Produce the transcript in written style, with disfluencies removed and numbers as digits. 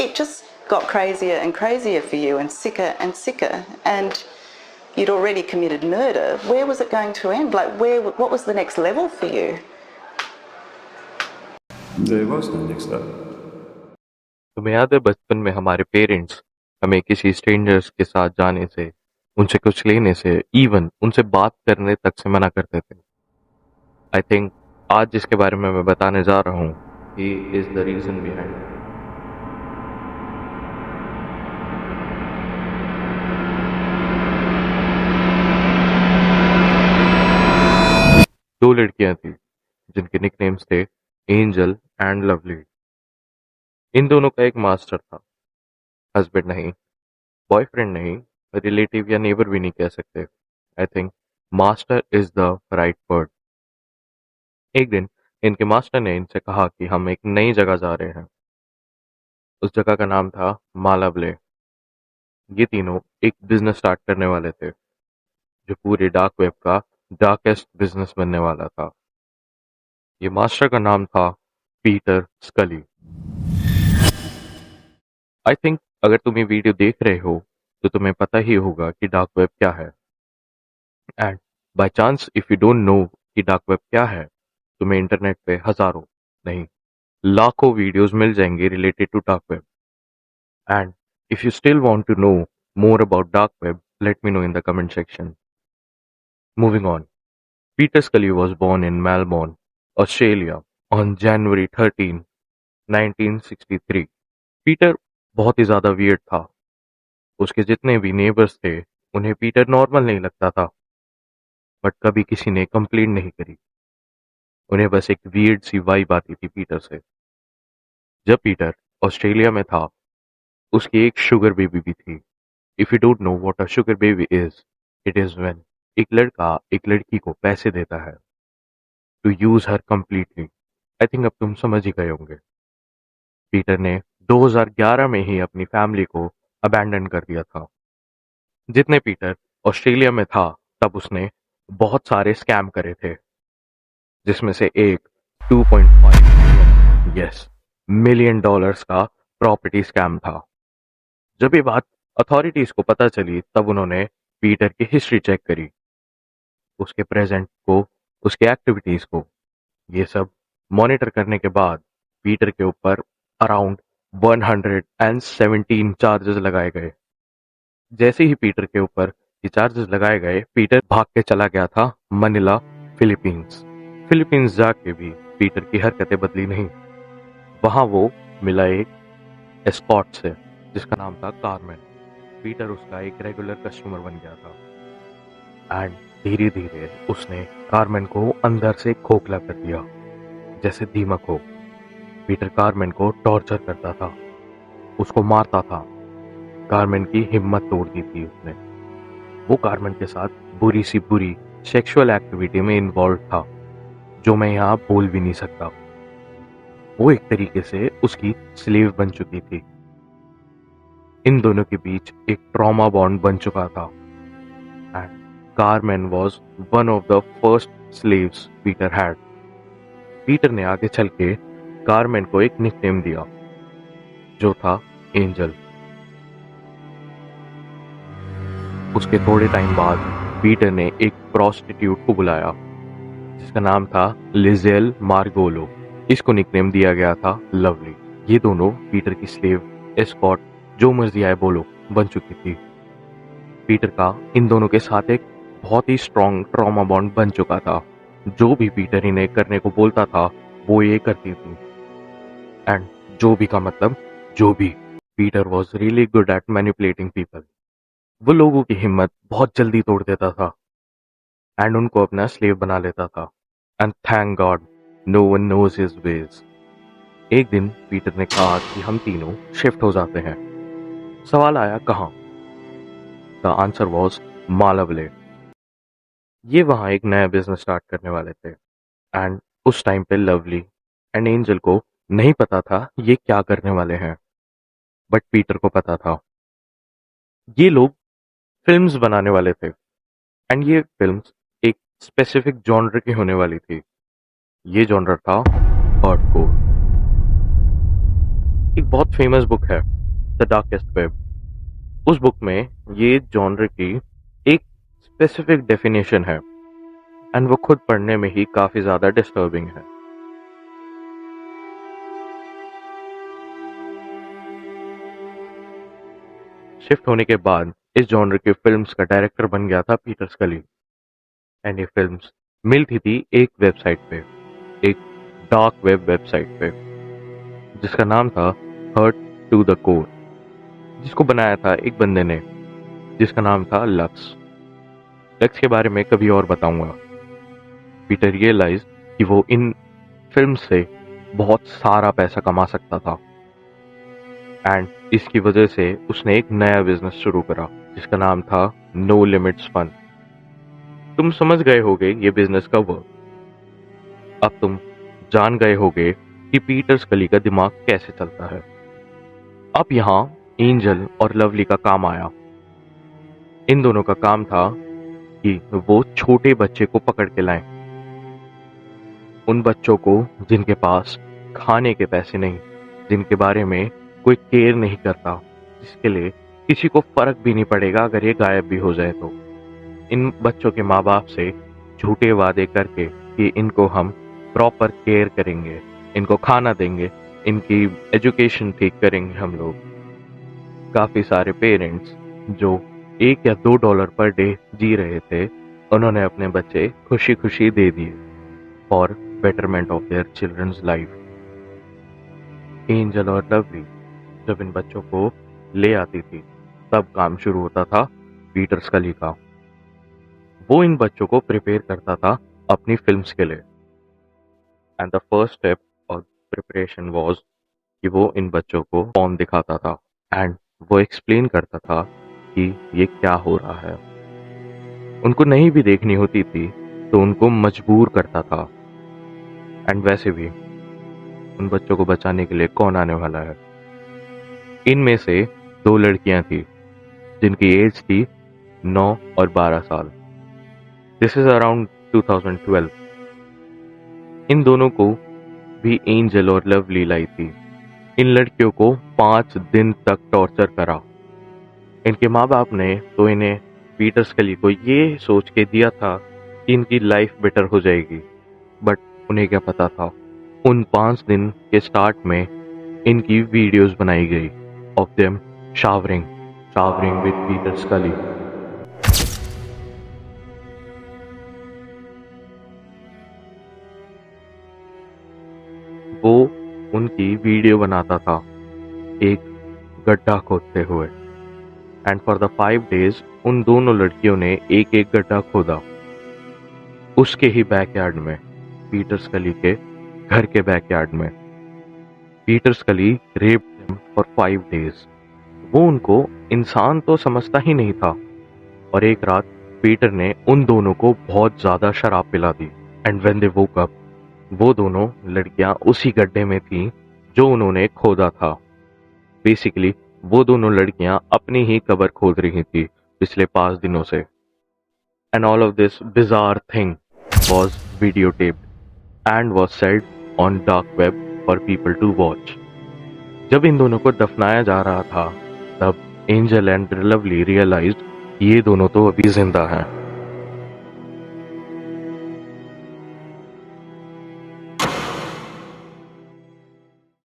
it just got crazier and crazier for you and sicker, and you'd already committed murder. Where was it going to end? Like, what was the next level for you? There was no next level. तुम्हें याद है बचपन में हमारे parents हमें किसी strangers के साथ जाने से, उनसे कुछ लेने से, इवन उनसे बात करने तक से मना करते थे। आई थिंक आज जिसके बारे में मैं बताने जा रहा हूँ, he is the reason behind. दो लड़कियां थी जिनके निकनेम्स थे एंजल एंड लवली। इन दोनों का एक मास्टर था, हस्बैंड नहीं, बॉयफ्रेंड नहीं, रिलेटिव या नेबर भी नहीं कह सकते। I think master is the right word. एक दिन इनके मास्टर ने इनसे कहा कि हम एक नई जगह जा रहे हैं। उस जगह का नाम था मालावले। ये तीनों एक बिजनेस स्टार्ट करने वाले थे जो पूरे डार्क वेब का डार्केस्ट बिजनेस बनने वाला था। ये मास्टर का नाम था पीटर स्कली। आई थिंक अगर तुम ये वीडियो देख रहे हो तो तुम्हें पता ही होगा कि डार्क वेब क्या है। And by chance if you don't no कि डार्क वेब क्या है, तुम्हें इंटरनेट पे हजारों नहीं लाखों वीडियोस मिल जाएंगे related to dark web. And if you still want to know more about dark web, let me know in the comment section. Moving on. Peter Scully was born in Melbourne, Australia on January 13, 1963. Peter बहुत ही ज्यादा weird था। उसके जितने भी neighbours थे उन्हें Peter normal नहीं लगता था, बट कभी किसी ने कंप्लेंट नहीं करी। उन्हें बस एक वियर्ड सी वाइब आती थी पीटर से। जब पीटर ऑस्ट्रेलिया में था, उसकी एक शुगर बेबी भी थी। If you don't know what a sugar baby is, it is when एक लड़का एक लड़की को पैसे देता है to use her completely. I think अब तुम समझ ही गए होंगे। पीटर ने 2011 में ही अपनी फैमिली को अबैंडन कर दिया था। जितने पीटर ऑस्ट्रेलिया में था तब उसने बहुत सारे स्कैम करे थे, जिसमें से एक 2.5 मिलियन, यस, मिलियन डॉलर्स का प्रॉपर्टी स्कैम था। जब ये बात अथॉरिटीज को पता चली तब उन्होंने पीटर की हिस्ट्री चेक करी, उसके प्रेजेंट को, उसके एक्टिविटीज को। ये सब मॉनिटर करने के बाद पीटर के ऊपर अराउंड 117 चार्जेस लगाए गए। जैसे ही पीटर के ऊपर ये चार्जेस लगाए गए, पीटर भाग के चला गया था मनीला, फिलीपींस। फिलीपींस जाके भी पीटर की हरकतें बदली नहीं। वहां वो मिला एक एस्कॉर्ट से जिसका नाम था कार्मेन। पीटर उसका एक रेगुलर कस्टमर बन गया था एंड धीरे धीरे उसने कार्मेन को अंदर से खोखला कर दिया, जैसे दीमक हो। पीटर कार्मेन को टॉर्चर करता था, उसको मारता था। कार्मेन की हिम्मत तोड़ दी थी उसने। वो कार्मेन के साथ बुरी सी बुरी सेक्सुअल एक्टिविटी में इन्वॉल्व था, जो मैं यहाँ बोल भी नहीं सकता। वो एक तरीके से उसकी स्लेव बन चुकी थी। इन दोनों के बीच एक ट्रॉमा बॉन्ड बन चुका था and Carmen was one of the first slaves Peter had. Peter ने आगे चल के कार्मेन को एक निकनेम दिया जो था एंजल। उसके थोड़े टाइम बाद पीटर ने एक प्रोस्टिट्यूट को बुलाया जिसका नाम था लिजेल मार्गोलो। इसको निकनेम दिया गया था लवली। ये दोनों पीटर की स्लेव, एस्कॉर्ट, जो मर्जी आए बोलो, बन चुकी थी। पीटर का इन दोनों के साथ एक बहुत ही स्ट्रॉन्ग ट्रॉमा बॉन्ड बन चुका था। जो भी पीटर इन्हें करने को बोलता था वो ये करती थी। एंड जो भी का मतलब जो भी। Peter was really good at manipulating people. वो लोगों की हिम्मत बहुत जल्दी तोड़ देता था एंड उनको अपना स्लेव बना लेता था। And thank god no one knows his ways. एक दिन पीटर ने कहा कि हम तीनों शिफ्ट हो जाते हैं। सवाल आया कहाँ? द आंसर वॉज मालावले। ये वहां एक नया बिजनेस स्टार्ट करने वाले थे एंड उस टाइम पे लवली एंड एंजल को नहीं पता था ये क्या करने वाले हैं, बट पीटर को पता था। ये लोग फिल्म्स बनाने वाले थे एंड ये फिल्म्स एक स्पेसिफिक जॉनर की होने वाली थी। ये जॉनर था हार्डकोर। एक बहुत फेमस बुक है द डार्केस्ट वेब। उस बुक में ये जॉनर की एक स्पेसिफिक डेफिनेशन है एंड वो खुद पढ़ने में ही काफी ज्यादा डिस्टर्बिंग है। शिफ्ट होने के बाद इस जॉनर की फिल्म्स का डायरेक्टर बन गया था पीटर स्कली एंड ये फिल्म्स मिलती थी एक वेबसाइट पे, एक डार्क वेब वेबसाइट पे, जिसका नाम था हर्ट टू द कोर, जिसको बनाया था एक बंदे ने जिसका नाम था लक्स। लक्स के बारे में कभी और बताऊंगा। पीटर रियलाइज कि वो इन फिल्म से बहुत सारा पैसा कमा सकता था एंड इसकी वजह से उसने एक नया बिजनेस शुरू करा जिसका नाम था नो लिमिट्स फन। तुम समझ गए होगे ये बिजनेस का वर्क। अब तुम जान गए होगे कि पीटर स्कली का दिमाग कैसे चलता है। अब यहाँ एंजल और लवली का काम आया। इन दोनों का काम था कि वो छोटे बच्चे को पकड़ के लाएं, उन बच्चों को जिनके पास खाने के पैसे नहीं, जिनके बारे में कोई केयर नहीं करता, जिसके लिए किसी को फर्क भी नहीं पड़ेगा अगर ये गायब भी हो जाए तो। इन बच्चों के माँ बाप से झूठे वादे करके कि इनको हम प्रॉपर केयर करेंगे, इनको खाना देंगे, इनकी एजुकेशन ठीक करेंगे हम लोग। काफी सारे पेरेंट्स जो $1 या $2 पर डे जी रहे थे, उन्होंने अपने बच्चे खुशी खुशी दे दिए for betterment of their childrens life. Angel और लवली जब इन बच्चों को ले आती थी तब काम शुरू होता था पीटर स्कली का। वो इन बच्चों को प्रिपेयर करता था अपनी फिल्म्स के लिए and the first step of preparation was कि वो इन बच्चों को पॉर्न दिखाता था एंड वो एक्सप्लेन करता था कि ये क्या हो रहा है। उनको नहीं भी देखनी होती थी तो उनको मजबूर करता था। एंड वैसे भी उन बच्चों को बचाने के लिए कौन आने वाला है। इनमें से 2 लड़कियां थी जिनकी एज थी 9 और 12 साल। This is around 2012। इन दोनों को भी एंजल और लवली लाई थी। इन लड़कियों को 5 दिन तक टॉर्चर करा। इनके माँ बाप ने तो इन्हें पीटर स्कली को ये सोच के दिया था कि इनकी लाइफ बेटर हो जाएगी, बट उन्हें क्या पता था उन 5 दिन के स्टार्ट में इनकी वीडियोस बनाई गई of them showering with Peter स्कली। वो उनकी वीडियो बनाता था एक गड्ढा खोदते हुए एंड फॉर द 5 डेज उन दोनों लड़कियों ने एक एक गड्ढा खोदा उसके ही बैकयार्ड में, पीटर स्कली के घर के बैकयार्ड में। पीटर स्कली रेप्ड देम फॉर 5 डेज। वो उनको इंसान तो समझता ही नहीं था और एक रात पीटर ने उन दोनों को बहुत ज्यादा शराब पिला दी and when they woke up वो दोनों लड़कियां उसी गड्ढे में थीं जो उन्होंने खोदा था। बेसिकली वो दोनों लड़कियां अपनी ही कब्र खोद रही थी पिछले 5 दिनों से। And all of this bizarre thing was videotaped and was said on dark web for people to watch. जब इन दोनों को दफनाया जा रहा था तब एंजल एंड लवली रियलाइज्ड ये दोनों तो अभी जिंदा हैं